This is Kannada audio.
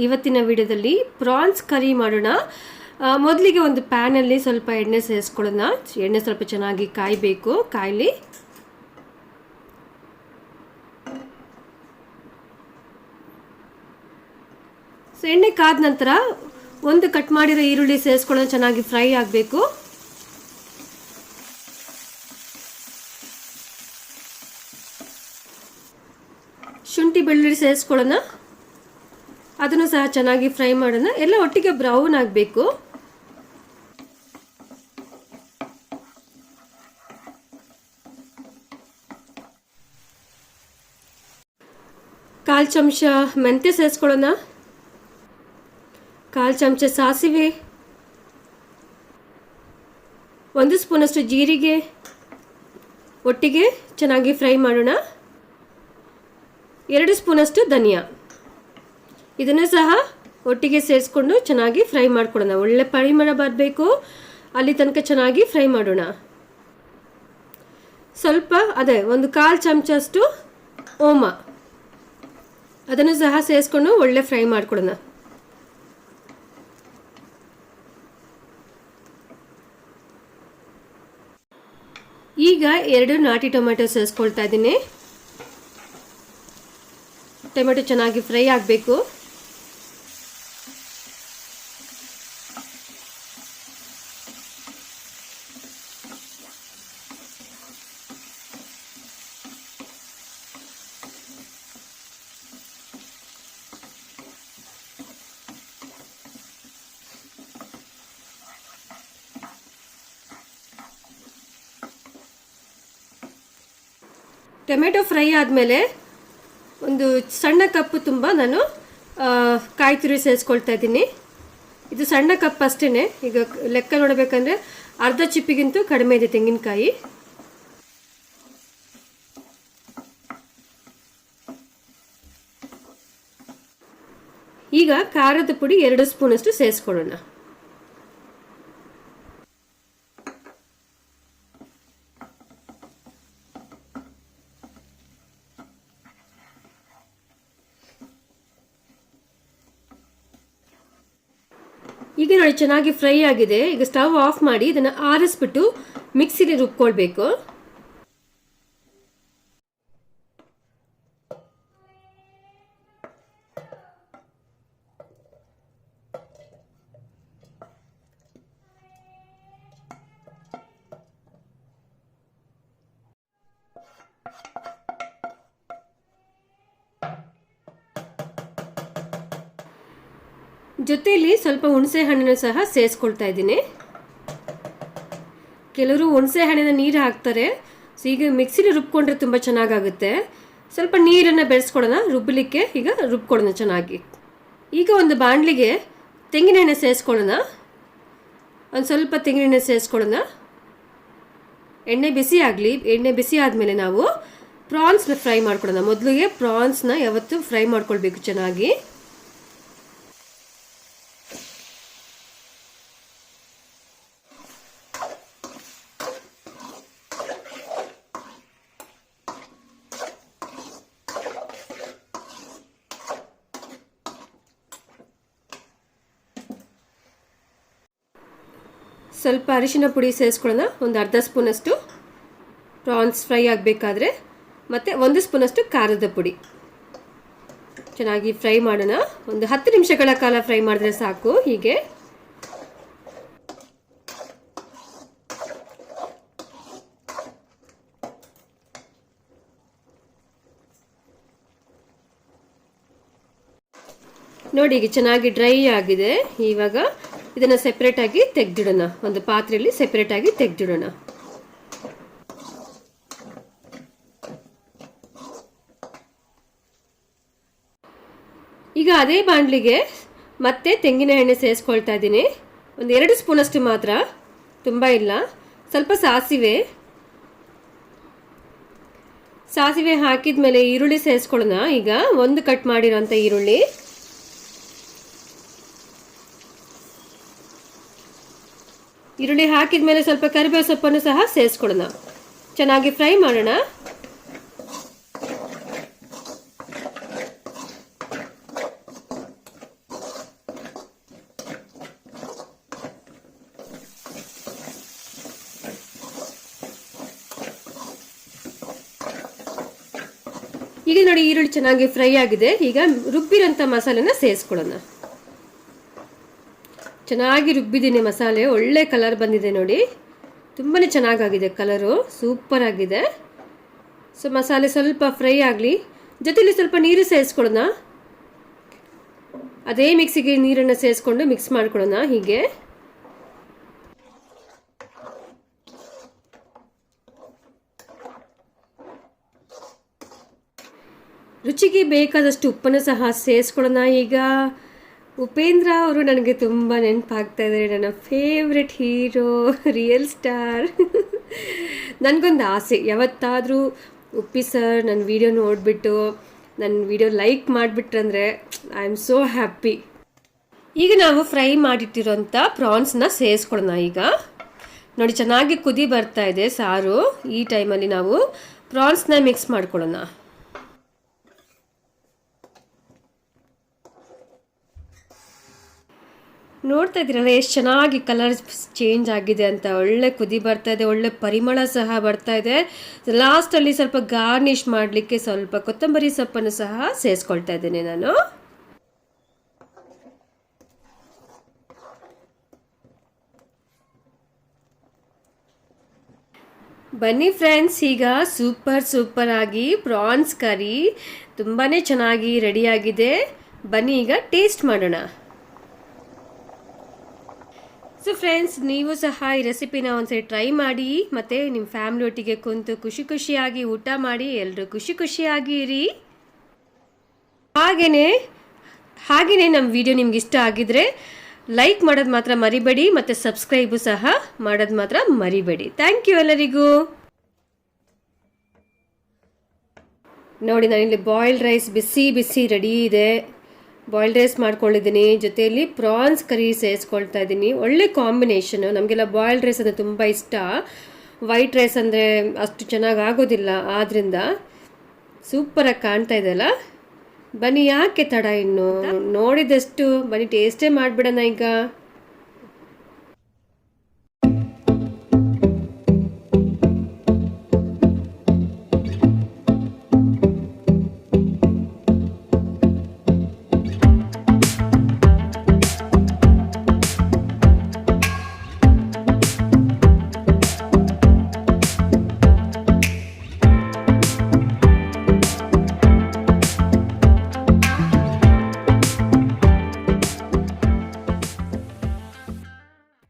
ಇವತ್ತಿನ ವಿಡಿಯೋದಲ್ಲಿ ಪ್ರಾನ್ಸ್ ಕರಿ ಮಾಡೋಣ. ಮೊದಲಿಗೆ ಒಂದು ಪ್ಯಾನಲ್ಲಿ ಸ್ವಲ್ಪ ಎಣ್ಣೆ ಸೇರಿಸ್ಕೊಳ್ಳೋಣ. ಎಣ್ಣೆ ಸ್ವಲ್ಪ ಚೆನ್ನಾಗಿ ಕಾಯಬೇಕು. ಕಾಯಲಿ. ಸೊ ಎಣ್ಣೆ ಕಾದ ನಂತರ ಒಂದು ಕಟ್ ಮಾಡಿರೋ ಈರುಳ್ಳಿ ಸೇರಿಸ್ಕೊಳ್ಳೋಣ. ಚೆನ್ನಾಗಿ ಫ್ರೈ ಆಗಬೇಕು. ಶುಂಠಿ ಬೆಳ್ಳುಳ್ಳಿ ಸೇರಿಸ್ಕೊಳ್ಳೋಣ. ಅದನ್ನು ಸಹ ಚೆನ್ನಾಗಿ ಫ್ರೈ ಮಾಡೋಣ. ಎಲ್ಲ ಒಟ್ಟಿಗೆ ಬ್ರೌನ್ ಆಗಬೇಕು. ಕಾಲು ಚಮಚ ಮೆಂತ್ಯ ಸೇರಿಸ್ಕೊಳ್ಳೋಣ. ಕಾಲು ಚಮಚ ಸಾಸಿವೆ, 1 ಸ್ಪೂನಷ್ಟು ಜೀರಿಗೆ ಒಟ್ಟಿಗೆ ಚೆನ್ನಾಗಿ ಫ್ರೈ ಮಾಡೋಣ. 2 ಸ್ಪೂನಷ್ಟು ಧನಿಯಾ, ಇದನ್ನು ಸಹ ಒಟ್ಟಿಗೆ ಸೇರಿಸ್ಕೊಂಡು ಚೆನ್ನಾಗಿ ಫ್ರೈ ಮಾಡ್ಕೊಳ್ಳೋಣ. ಒಳ್ಳೆ ಪರಿಮಳ ಬರಬೇಕು, ಅಲ್ಲಿ ತನಕ ಚೆನ್ನಾಗಿ ಫ್ರೈ ಮಾಡೋಣ. ಸ್ವಲ್ಪ ಒಂದು ಕಾಲು ಚಮಚಷ್ಟು ಓಮ, ಅದನ್ನು ಸಹ ಸೇರಿಸ್ಕೊಂಡು ಒಳ್ಳೆ ಫ್ರೈ ಮಾಡ್ಕೊಳ್ಳೋಣ. ಈಗ 2 ನಾಟಿ ಟೊಮೆಟೊ ಸೇರಿಸ್ಕೊಳ್ತಾ ಇದ್ದೀನಿ. ಟೊಮೆಟೊ ಚೆನ್ನಾಗಿ ಫ್ರೈ ಆಗಬೇಕು. ಟೊಮೆಟೊ ಫ್ರೈ ಆದಮೇಲೆ ಒಂದು ಸಣ್ಣ ಕಪ್ಪು ತುಂಬ ನಾನು ಕಾಯಿ ತುರಿ ಸೇರಿಸ್ಕೊಳ್ತಾ ಇದ್ದೀನಿ. ಇದು ಸಣ್ಣ ಕಪ್ ಅಷ್ಟೇ. ಈಗ ಲೆಕ್ಕ ನೋಡಬೇಕಂದ್ರೆ ಅರ್ಧ ಚಿಪ್ಪಿಗಿಂತೂ ಕಡಿಮೆ ಇದೆ ತೆಂಗಿನಕಾಯಿ. ಈಗ ಖಾರದ ಪುಡಿ 2 ಸ್ಪೂನಷ್ಟು ಸೇರಿಸ್ಕೊಳ್ಳೋಣ. ಈಗ ನೋಡಿ ಚೆನ್ನಾಗಿ ಫ್ರೈ ಆಗಿದೆ. ಈಗ ಸ್ಟವ್ ಆಫ್ ಮಾಡಿ ಇದನ್ನು ಆರಿಸ್ಬಿಟ್ಟು ಮಿಕ್ಸಿಲಿ ರುಬ್ಕೊಳ್ಬೇಕು. ಜೊತೆಯಲ್ಲಿ ಸ್ವಲ್ಪ ಹುಣಸೆ ಹಣ್ಣನ್ನು ಸಹ ಸೇರಿಸ್ಕೊಳ್ತಾ ಇದ್ದೀನಿ. ಕೆಲವರು ಹುಣಸೆ ಹಣ್ಣಿನ ನೀರು ಹಾಕ್ತಾರೆ. ಸೊ ಈಗ ಮಿಕ್ಸಿಲಿ ರುಬ್ಕೊಂಡ್ರೆ ತುಂಬ ಚೆನ್ನಾಗಾಗುತ್ತೆ. ಸ್ವಲ್ಪ ನೀರನ್ನು ಬೆರೆಸ್ಕೊಳ್ಳೋಣ ರುಬ್ಬಲಿಕ್ಕೆ. ಈಗ ರುಬ್ಕೊಳ್ಳೋಣ ಚೆನ್ನಾಗಿ. ಈಗ ಒಂದು ಬಾಣಲಿಗೆ ತೆಂಗಿನ ಎಣ್ಣೆ ಸೇರಿಸ್ಕೊಳ್ಳೋಣ. ಒಂದು ಸ್ವಲ್ಪ ತೆಂಗಿನ ಎಣ್ಣೆ ಸೇರಿಸ್ಕೊಳ್ಳೋಣ. ಎಣ್ಣೆ ಬಿಸಿ ಆಗಲಿ. ಎಣ್ಣೆ ಬಿಸಿ ಆದಮೇಲೆ ನಾವು ಪ್ರಾನ್ಸ್ನ ಫ್ರೈ ಮಾಡ್ಕೊಳ್ಳೋಣ. ಮೊದಲಿಗೆ ಪ್ರಾನ್ಸ್ನ ಯಾವತ್ತೂ ಫ್ರೈ ಮಾಡ್ಕೊಳ್ಬೇಕು ಚೆನ್ನಾಗಿ. ಸ್ವಲ್ಪ ಅರಿಶಿನ ಪುಡಿ ಸೇರಿಸ್ಕೊಳ್ಳೋಣ. ಒಂದು ಅರ್ಧ ಸ್ಪೂನಷ್ಟು ಪ್ರಾನ್ಸ್ ಫ್ರೈ ಆಗಬೇಕಾದ್ರೆ. ಮತ್ತು 1 ಸ್ಪೂನಷ್ಟು ಖಾರದ ಪುಡಿ. ಚೆನ್ನಾಗಿ ಫ್ರೈ ಮಾಡೋಣ. ಒಂದು 10 ನಿಮಿಷಗಳ ಕಾಲ ಫ್ರೈ ಮಾಡಿದ್ರೆ ಸಾಕು. ಹೀಗೆ ನೋಡಿ, ಈಗ ಚೆನ್ನಾಗಿ ಡ್ರೈ ಆಗಿದೆ. ಇವಾಗ ಇದನ್ನು ಸೆಪ್ರೇಟಾಗಿ ತೆಗೆದಿಡೋಣ. ಒಂದು ಪಾತ್ರೆಯಲ್ಲಿ ಸೆಪ್ರೇಟಾಗಿ ತೆಗೆದಿಡೋಣ. ಈಗ ಅದೇ ಬಾಣಲಿಗೆ ಮತ್ತೆ ತೆಂಗಿನ ಎಣ್ಣೆ ಸೇರಿಸ್ಕೊಳ್ತಾ ಇದ್ದೀನಿ. ಒಂದು 2 ಸ್ಪೂನಷ್ಟು ಮಾತ್ರ, ತುಂಬ ಇಲ್ಲ. ಸ್ವಲ್ಪ ಸಾಸಿವೆ ಹಾಕಿದ ಮೇಲೆ ಈರುಳ್ಳಿ ಸೇರಿಸ್ಕೊಳ್ಳೋಣ. ಈಗ ಒಂದು ಕಟ್ ಮಾಡಿರೋಂಥ ಈರುಳ್ಳಿ, ಈರುಳ್ಳಿ ಹಾಕಿದ ಮೇಲೆ ಸ್ವಲ್ಪ ಕರಿಬೇವು ಸೊಪ್ಪನ್ನು ಸಹ ಸೇರಿಸ್ಕೊಳ್ಳೋಣ. ಚೆನ್ನಾಗಿ ಫ್ರೈ ಮಾಡೋಣ. ಈಗ ನೋಡಿ ಈರುಳ್ಳಿ ಚೆನ್ನಾಗಿ ಫ್ರೈ ಆಗಿದೆ. ಈಗ ರುಬ್ಬಿರೋಂಥ ಮಸಾಲೆನ ಸೇರಿಸ್ಕೊಳ್ಳೋಣ. ಚೆನ್ನಾಗಿ ರುಬ್ಬಿದ್ದೀನಿ ಮಸಾಲೆ, ಒಳ್ಳೆ ಕಲರ್ ಬಂದಿದೆ ನೋಡಿ, ತುಂಬಾ ಚೆನ್ನಾಗಾಗಿದೆ ಕಲರು, ಸೂಪರ್ ಆಗಿದೆ. ಸೊ ಮಸಾಲೆ ಸ್ವಲ್ಪ ಫ್ರೈ ಆಗಲಿ, ಜೊತೆಲಿ ಸ್ವಲ್ಪ ನೀರು ಸೇರಿಸ್ಕೊಳ್ಳೋಣ. ಅದೇ ಮಿಕ್ಸಿಗೆ ನೀರನ್ನು ಸೇರಿಸ್ಕೊಂಡು ಮಿಕ್ಸ್ ಮಾಡ್ಕೊಳ್ಳೋಣ. ಹೀಗೆ ರುಚಿಗೆ ಬೇಕಾದಷ್ಟು ಉಪ್ಪನ್ನು ಸಹ ಸೇರಿಸ್ಕೊಳ್ಳೋಣ. ಈಗ ಉಪೇಂದ್ರ ಅವರು ನನಗೆ ತುಂಬ ನೆನಪಾಗ್ತಾ ಇದ್ದಾರೆ, ನನ್ನ ಫೇವ್ರೆಟ್ ಹೀರೋ, ರಿಯಲ್ ಸ್ಟಾರ್. ನನಗೊಂದು ಆಸೆ, ಯಾವತ್ತಾದರೂ ಉಪ್ಪಿ ಸರ್ ನನ್ನ ವಿಡಿಯೋ ನೋಡಿಬಿಟ್ಟು ನನ್ನ ವಿಡಿಯೋ ಲೈಕ್ ಮಾಡಿಬಿಟ್ರಂದರೆ ಐ ಆಮ್ ಸೋ ಹ್ಯಾಪಿ. ಈಗ ನಾವು ಫ್ರೈ ಮಾಡಿಟ್ಟಿರೋಂಥ ಪ್ರಾನ್ಸ್ನ ಸೇರಿಸ್ಕೊಳ್ಳೋಣ. ಈಗ ನೋಡಿ ಚೆನ್ನಾಗಿ ಕುದಿ ಬರ್ತಾ ಇದೆ ಸಾರು. ಈ ಟೈಮಲ್ಲಿ ನಾವು ಪ್ರಾನ್ಸ್ನ ಮಿಕ್ಸ್ ಮಾಡ್ಕೊಳ್ಳೋಣ. ನೋಡ್ತಾ ಇದ್ದೀರಲ್ಲ ಎಷ್ಟು ಚೆನ್ನಾಗಿ ಕಲರ್ ಚೇಂಜ್ ಆಗಿದೆ ಅಂತ. ಒಳ್ಳೆ ಕುದಿ ಬರ್ತಾ ಇದೆ, ಒಳ್ಳೆ ಪರಿಮಳ ಸಹ ಬರ್ತಾ ಇದೆ. ಲಾಸ್ಟಲ್ಲಿ ಸ್ವಲ್ಪ ಗಾರ್ನಿಷ್ ಮಾಡಲಿಕ್ಕೆ ಸ್ವಲ್ಪ ಕೊತ್ತಂಬರಿ ಸೊಪ್ಪನ್ನು ಸಹ ಸೇರಿಸ್ಕೊಳ್ತಾ ಇದ್ದೇನೆ ನಾನು. ಬನ್ನಿ ಫ್ರೆಂಡ್ಸ್, ಈಗ ಸೂಪರ್ ಆಗಿ ಪ್ರಾನ್ಸ್ ಕರಿ ತುಂಬಾ ಚೆನ್ನಾಗಿ ರೆಡಿಯಾಗಿದೆ. ಬನ್ನಿ ಈಗ ಟೇಸ್ಟ್ ಮಾಡೋಣ. ಸೊ ಫ್ರೆಂಡ್ಸ್, ನೀವು ಸಹ ಈ ರೆಸಿಪಿನ ಒಂದ್ಸರಿ ಟ್ರೈ ಮಾಡಿ, ಮತ್ತು ನಿಮ್ಮ ಫ್ಯಾಮಿಲಿ ಒಟ್ಟಿಗೆ ಕುಂತು ಖುಷಿಯಾಗಿ ಊಟ ಮಾಡಿ, ಎಲ್ಲರೂ ಖುಷಿಯಾಗಿ ಇರಿ. ಹಾಗೆಯೇ ನಮ್ಮ ವಿಡಿಯೋ ನಿಮ್ಗೆ ಇಷ್ಟ ಆಗಿದ್ರೆ ಲೈಕ್ ಮಾಡೋದು ಮಾತ್ರ ಮರಿಬೇಡಿ, ಮತ್ತು ಸಬ್ಸ್ಕ್ರೈಬು ಸಹ ಮಾಡೋದು ಮಾತ್ರ ಮರಿಬೇಡಿ. ಥ್ಯಾಂಕ್ ಯು ಎಲ್ಲರಿಗೂ. ನೋಡಿ, ನಾನಿಲ್ಲಿ ಬಾಯ್ಲ್ಡ್ ರೈಸ್ ಬಿಸಿ ರೆಡಿ ಇದೆ. ಬಾಯ್ಲ್ಡ್ ರೈಸ್ ಮಾಡ್ಕೊಂಡಿದ್ದೀನಿ, ಜೊತೆಯಲ್ಲಿ ಪ್ರಾನ್ಸ್ ಕರಿ ಸೇರಿಸ್ಕೊಳ್ತಾ ಇದ್ದೀನಿ. ಒಳ್ಳೆ ಕಾಂಬಿನೇಷನು. ನಮಗೆಲ್ಲ ಬಾಯ್ಲ್ಡ್ ರೈಸ್ ಅಂದರೆ ತುಂಬ ಇಷ್ಟ, ವೈಟ್ ರೈಸ್ ಅಂದರೆ ಅಷ್ಟು ಚೆನ್ನಾಗಿ ಆಗೋದಿಲ್ಲ. ಆದ್ದರಿಂದ ಸೂಪರಾಗಿ ಕಾಣ್ತಾ ಇದೆಯಲ್ಲ. ಬನ್ನಿ, ಯಾಕೆ ತಡ ಇನ್ನು, ನೋಡಿದಷ್ಟು ಬನ್ನಿ ಟೇಸ್ಟೇ ಮಾಡಿಬಿಡೋಣ ಈಗ.